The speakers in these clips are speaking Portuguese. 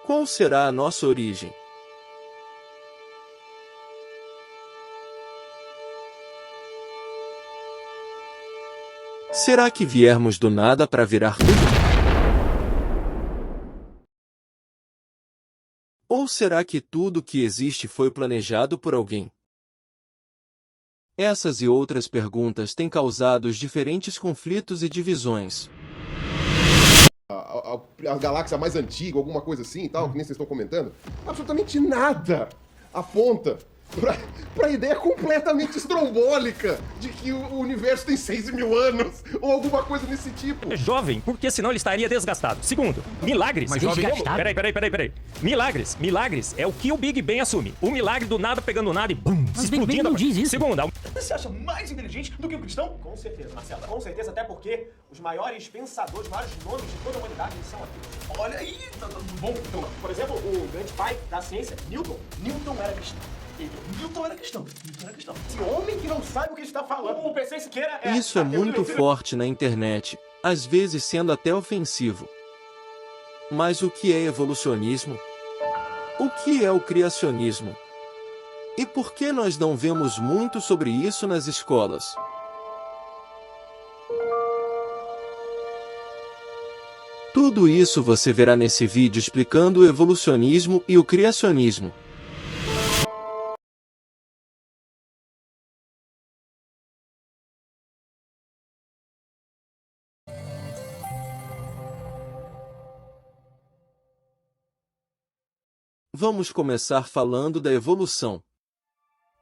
Qual será a nossa origem? Será que viemos do nada para virar tudo? Ou será que tudo que existe foi planejado por alguém? Essas e outras perguntas têm causado diferentes conflitos e divisões. A galáxia mais antiga, alguma coisa assim e tal, que nem vocês estão comentando, absolutamente nada aponta pra ideia completamente estrombólica de que o universo tem 6.000 anos, ou alguma coisa desse tipo. É jovem, porque senão ele estaria desgastado. Segundo, milagres. Mas jovem como? Peraí. Milagres é o que o Big Bang assume. O milagre do nada pegando nada e bum, Mas Big Bang não diz isso. Segunda, Você se acha mais inteligente do que um cristão? Com certeza, Marcelo. Com certeza, até porque os maiores pensadores, os maiores nomes de toda a humanidade, eles são ateus. Olha aí, bom, então, por exemplo, o grande pai da ciência, Newton. Newton era cristão. Newton era cristão. Esse homem que não sabe o que está falando. O PC Siqueira é... Isso é muito forte na internet, às vezes sendo até ofensivo. Mas o que é evolucionismo? O que é o criacionismo? E por que nós não vemos muito sobre isso nas escolas? Tudo isso você verá nesse vídeo explicando o evolucionismo e o criacionismo. Vamos começar falando da evolução.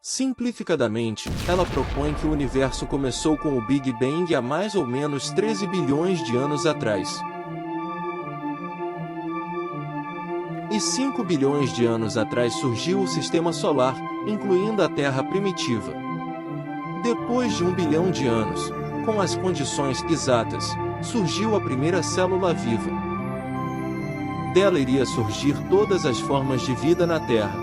Simplificadamente, ela propõe que o universo começou com o Big Bang há mais ou menos 13 bilhões de anos atrás. E 5 bilhões de anos atrás surgiu o Sistema Solar, incluindo a Terra primitiva. Depois de 1 bilhão de anos, com as condições exatas, surgiu a primeira célula viva. Dela iria surgir todas as formas de vida na Terra.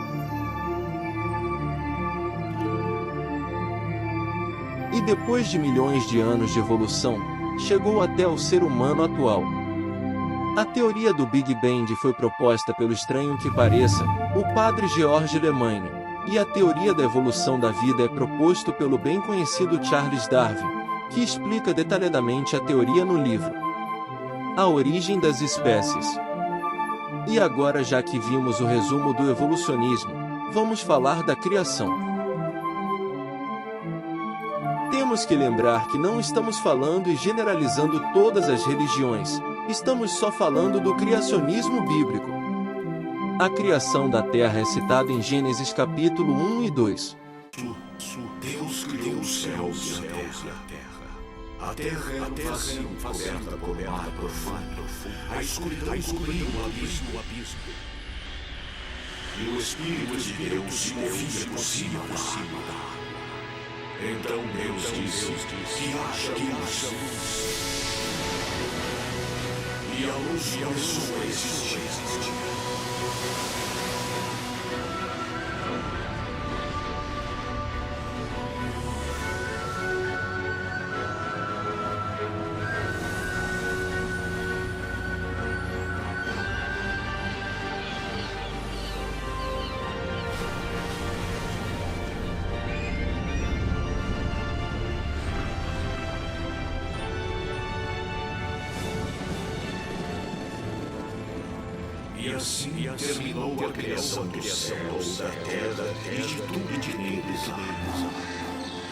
E depois de milhões de anos de evolução, chegou até o ser humano atual. A teoria do Big Bang foi proposta pelo estranho que pareça, o padre George Lemaine, e a teoria da evolução da vida é proposto pelo bem conhecido Charles Darwin, que explica detalhadamente a teoria no livro A Origem das Espécies. E agora, já que vimos o resumo do evolucionismo, vamos falar da criação. Temos que lembrar que não estamos falando e generalizando todas as religiões, estamos só falando do criacionismo bíblico. A criação da Terra é citada em Gênesis capítulo 1 e 2. Deus criou os céus e a terra. A terra era um vazio coberta por mar profundo. A escuridão cobriu o abismo. E o Espírito de Deus se movia por cima da água. Então Deus disse que haja luz. E a luz começou a existir. E assim terminou a criação dos céus, da terra e de tudo neles há.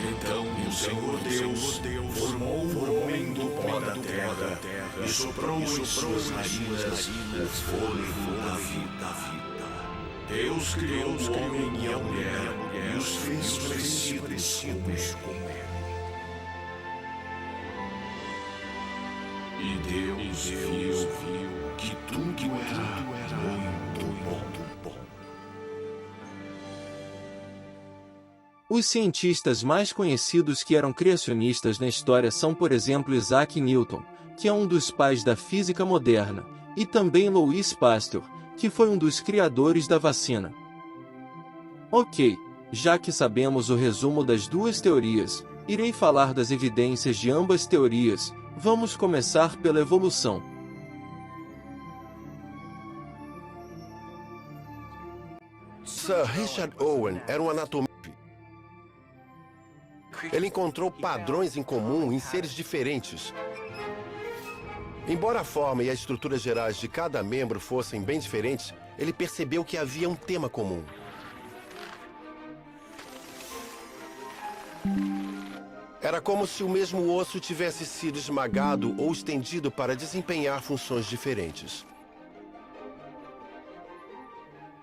Então o Senhor Deus formou o homem do pó da terra e soprou em suas narinas o fôlego da vida. Deus criou o homem e a mulher e os fez parecidos com ele. E Deus viu que tudo era muito bom. Os cientistas mais conhecidos que eram criacionistas na história são, por exemplo, Isaac Newton, que é um dos pais da física moderna, e também Louis Pasteur, que foi um dos criadores da vacina. Ok, já que sabemos o resumo das duas teorias, irei falar das evidências de ambas teorias. Vamos começar pela evolução. Richard Owen era um anatomista. Ele encontrou padrões em comum em seres diferentes. Embora a forma e a estrutura gerais de cada membro fossem bem diferentes, ele percebeu que havia um tema comum. Era como se o mesmo osso tivesse sido esmagado ou estendido para desempenhar funções diferentes.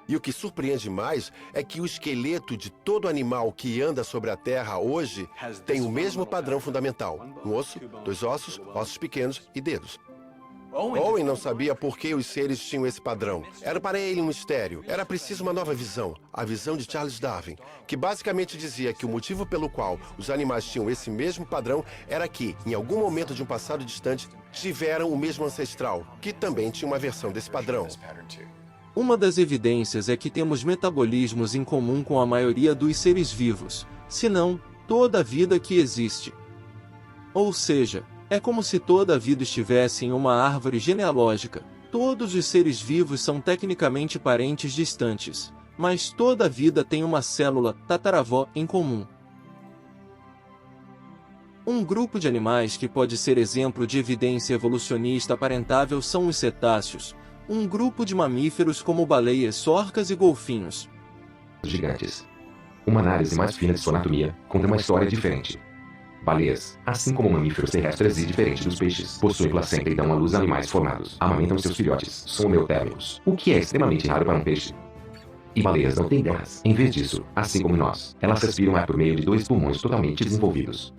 E o que surpreende mais é que o esqueleto de todo animal que anda sobre a Terra hoje tem o mesmo padrão fundamental: um osso, 2 ossos, ossos pequenos e dedos. Owen não sabia por que os seres tinham esse padrão. Era para ele um mistério. Era preciso uma nova visão, a visão de Charles Darwin, que basicamente dizia que o motivo pelo qual os animais tinham esse mesmo padrão era que, em algum momento de um passado distante, tiveram o mesmo ancestral, que também tinha uma versão desse padrão. Uma das evidências é que temos metabolismos em comum com a maioria dos seres vivos, se não toda a vida que existe. Ou seja, é como se toda a vida estivesse em uma árvore genealógica. Todos os seres vivos são tecnicamente parentes distantes, mas toda a vida tem uma célula tataravó em comum. Um grupo de animais que pode ser exemplo de evidência evolucionista aparentável são os cetáceos, um grupo de mamíferos como baleias, orcas e golfinhos. Gigantes. Uma análise mais fina de sua anatomia conta uma história diferente. Baleias, assim como mamíferos terrestres e diferente dos peixes, possuem placenta e dão à luz a animais formados. Amamentam seus filhotes, são homeotérmicos, o que é extremamente raro para um peixe. E baleias não têm garras. Em vez disso, assim como nós, elas respiram ar por meio de 2 pulmões totalmente desenvolvidos.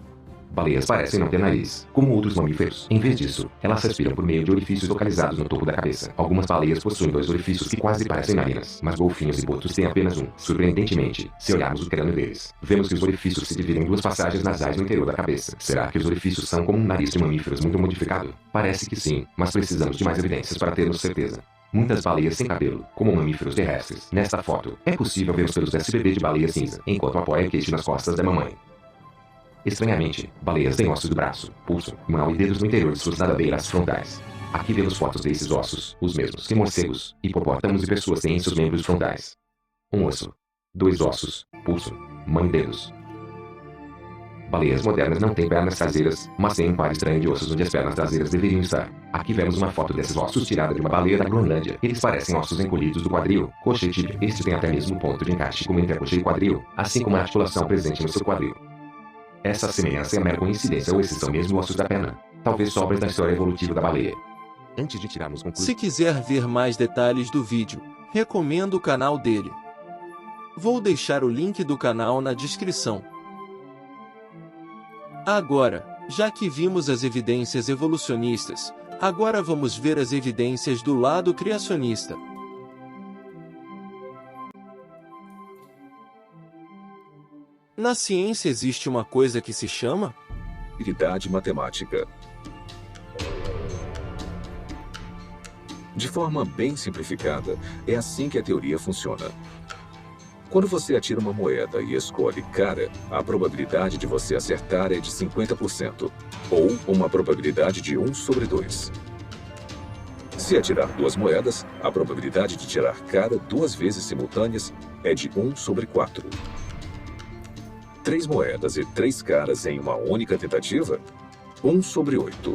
Baleias parecem não ter nariz, como outros mamíferos. Em vez disso, elas respiram por meio de orifícios localizados no topo da cabeça. Algumas baleias possuem 2 orifícios que quase parecem narinas, mas golfinhos e botos têm apenas um. Surpreendentemente, se olharmos o crânio deles, vemos que os orifícios se dividem em 2 passagens nasais no interior da cabeça. Será que os orifícios são como um nariz de mamíferos muito modificado? Parece que sim, mas precisamos de mais evidências para termos certeza. Muitas baleias têm cabelo, como mamíferos terrestres. Nesta foto, é possível ver os pelos SBB de baleia cinza, enquanto apoia queixo nas costas da mamãe. Estranhamente, baleias têm ossos do braço, pulso, mão e dedos no interior de suas nadadeiras frontais. Aqui vemos fotos desses ossos, os mesmos que morcegos, hipopótamos e pessoas têm em seus membros frontais. Um osso, 2 ossos, pulso, mão e dedos. Baleias modernas não têm pernas traseiras, mas têm um par estranho de ossos onde as pernas traseiras deveriam estar. Aqui vemos uma foto desses ossos tirada de uma baleia da Groenlândia. Eles parecem ossos encolhidos do quadril, coxa e tíbia. Este tem até mesmo um ponto de encaixe como entre a coxa e o quadril, assim como a articulação presente no seu quadril. Essa semelhança é mera coincidência ou esses são mesmo ossos da perna? Talvez sobras da história evolutiva da baleia. Antes de tirarmos conclusões... Se quiser ver mais detalhes do vídeo, recomendo o canal dele. Vou deixar o link do canal na descrição. Agora, já que vimos as evidências evolucionistas, agora vamos ver as evidências do lado criacionista. Na ciência existe uma coisa que se chama probabilidade matemática. De forma bem simplificada, é assim que a teoria funciona. Quando você atira uma moeda e escolhe cara, a probabilidade de você acertar é de 50%, ou uma probabilidade de 1 sobre 2. Se atirar 2 moedas, a probabilidade de tirar cara 2 vezes simultâneas é de 1 sobre 4. 3 moedas e 3 caras em uma única tentativa? 1 sobre 8.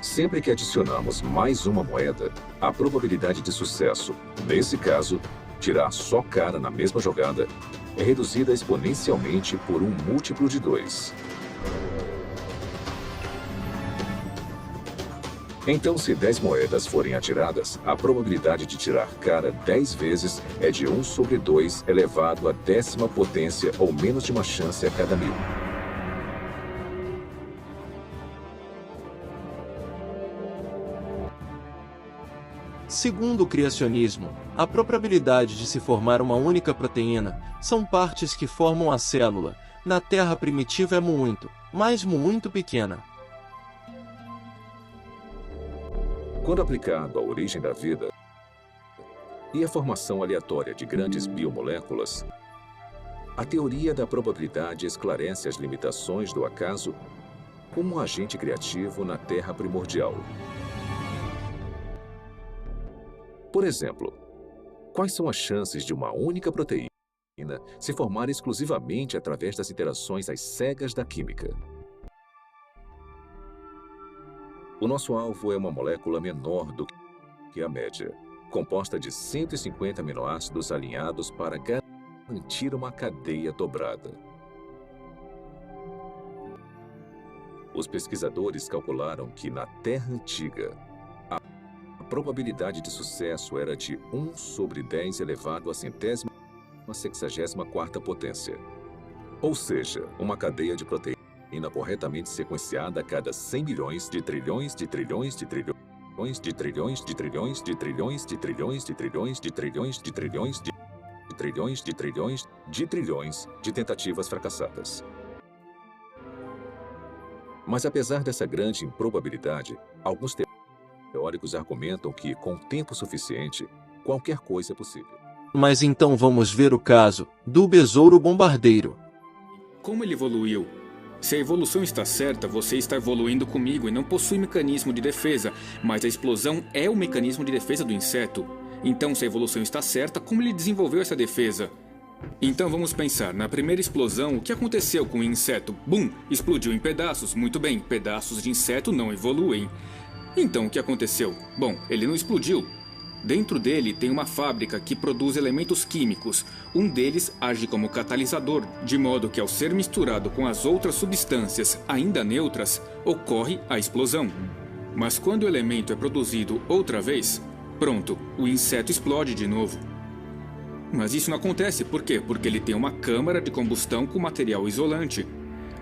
Sempre que adicionamos mais uma moeda, a probabilidade de sucesso, nesse caso, tirar só cara na mesma jogada, é reduzida exponencialmente por um múltiplo de 2. Então, se 10 moedas forem atiradas, a probabilidade de tirar cara 10 vezes é de 1 sobre 2 elevado à 10ª potência ou menos de uma chance a cada 1000. Segundo o criacionismo, a probabilidade de se formar uma única proteína são partes que formam a célula. Na Terra primitiva é muito, mas muito pequena. Quando aplicado à origem da vida e à formação aleatória de grandes biomoléculas, a teoria da probabilidade esclarece as limitações do acaso como um agente criativo na Terra primordial. Por exemplo, Quais são as chances de uma única proteína se formar exclusivamente através das interações às cegas da química? O nosso alvo é uma molécula menor do que a média, composta de 150 aminoácidos alinhados para garantir uma cadeia dobrada. Os pesquisadores calcularam que na Terra Antiga, a probabilidade de sucesso era de 1 sobre 10 elevado à 164ª potência. Ou seja, uma cadeia de proteína corretamente sequenciada a cada 100 milhões de trilhões de trilhões de trilhões de trilhões de trilhões de trilhões de trilhões de trilhões de trilhões de trilhões de trilhões de trilhões de trilhões de tentativas fracassadas. Mas apesar dessa grande improbabilidade, alguns teóricos argumentam que, com tempo suficiente, qualquer coisa é possível. Mas então vamos ver o caso do besouro bombardeiro. Como ele evoluiu? Se a evolução está certa, você está evoluindo comigo e não possui mecanismo de defesa, mas a explosão é o mecanismo de defesa do inseto. Então, se a evolução está certa, como ele desenvolveu essa defesa? Então vamos pensar, na primeira explosão, o que aconteceu com o inseto? Bum! Explodiu em pedaços. Muito bem, pedaços de inseto não evoluem. Então o que aconteceu? Bom, ele não explodiu. Dentro dele tem uma fábrica que produz elementos químicos. Um deles age como catalisador, de modo que ao ser misturado com as outras substâncias ainda neutras, ocorre a explosão. Mas quando o elemento é produzido outra vez, pronto, o inseto explode de novo. Mas isso não acontece, por quê? Porque ele tem uma câmara de combustão com material isolante.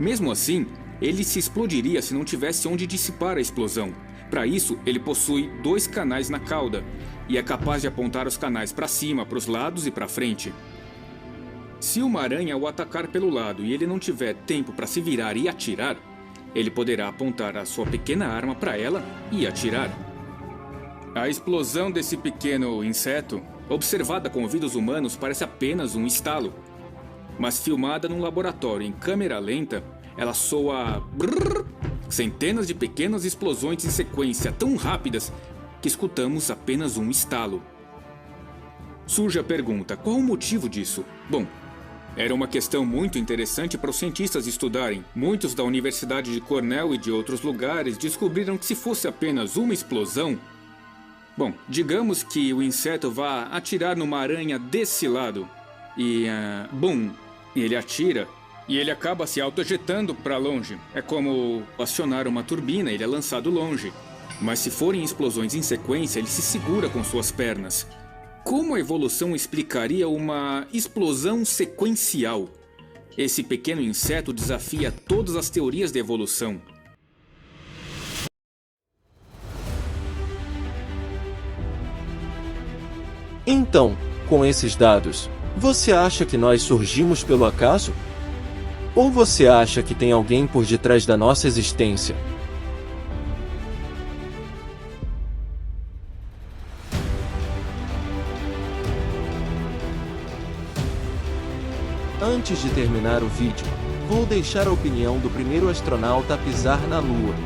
Mesmo assim, ele se explodiria se não tivesse onde dissipar a explosão. Para isso, ele possui 2 canais na cauda e é capaz de apontar os canais para cima, para os lados e para frente. Se uma aranha o atacar pelo lado e ele não tiver tempo para se virar e atirar, ele poderá apontar a sua pequena arma para ela e atirar. A explosão desse pequeno inseto, observada com ouvidos humanos, parece apenas um estalo. Mas filmada num laboratório em câmera lenta, ela soa brrr, centenas de pequenas explosões em sequência tão rápidas que escutamos apenas um estalo. Surge a pergunta, qual o motivo disso? Bom, era uma questão muito interessante para os cientistas estudarem. Muitos da Universidade de Cornell e de outros lugares descobriram que se fosse apenas uma explosão... Bom, digamos que o inseto vá atirar numa aranha desse lado e, bum, ele atira e ele acaba se autoejetando para longe. É como acionar uma turbina, ele é lançado longe. Mas se forem explosões em sequência, ele se segura com suas pernas. Como a evolução explicaria uma explosão sequencial? Esse pequeno inseto desafia todas as teorias da evolução. Então, com esses dados, você acha que nós surgimos pelo acaso? Ou você acha que tem alguém por detrás da nossa existência? Antes de terminar o vídeo, vou deixar a opinião do primeiro astronauta a pisar na Lua.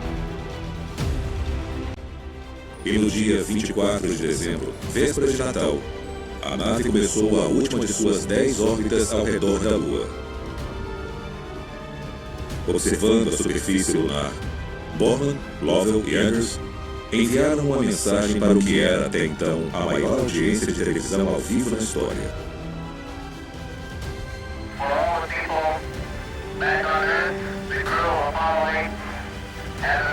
E no dia 24 de dezembro, véspera de Natal, a nave começou a última de suas 10 órbitas ao redor da Lua. Observando a superfície lunar, Borman, Lovell e Anders enviaram uma mensagem para o que era até então a maior audiência de televisão ao vivo na história. For all the people back on Earth, the crew of Apollo 8 had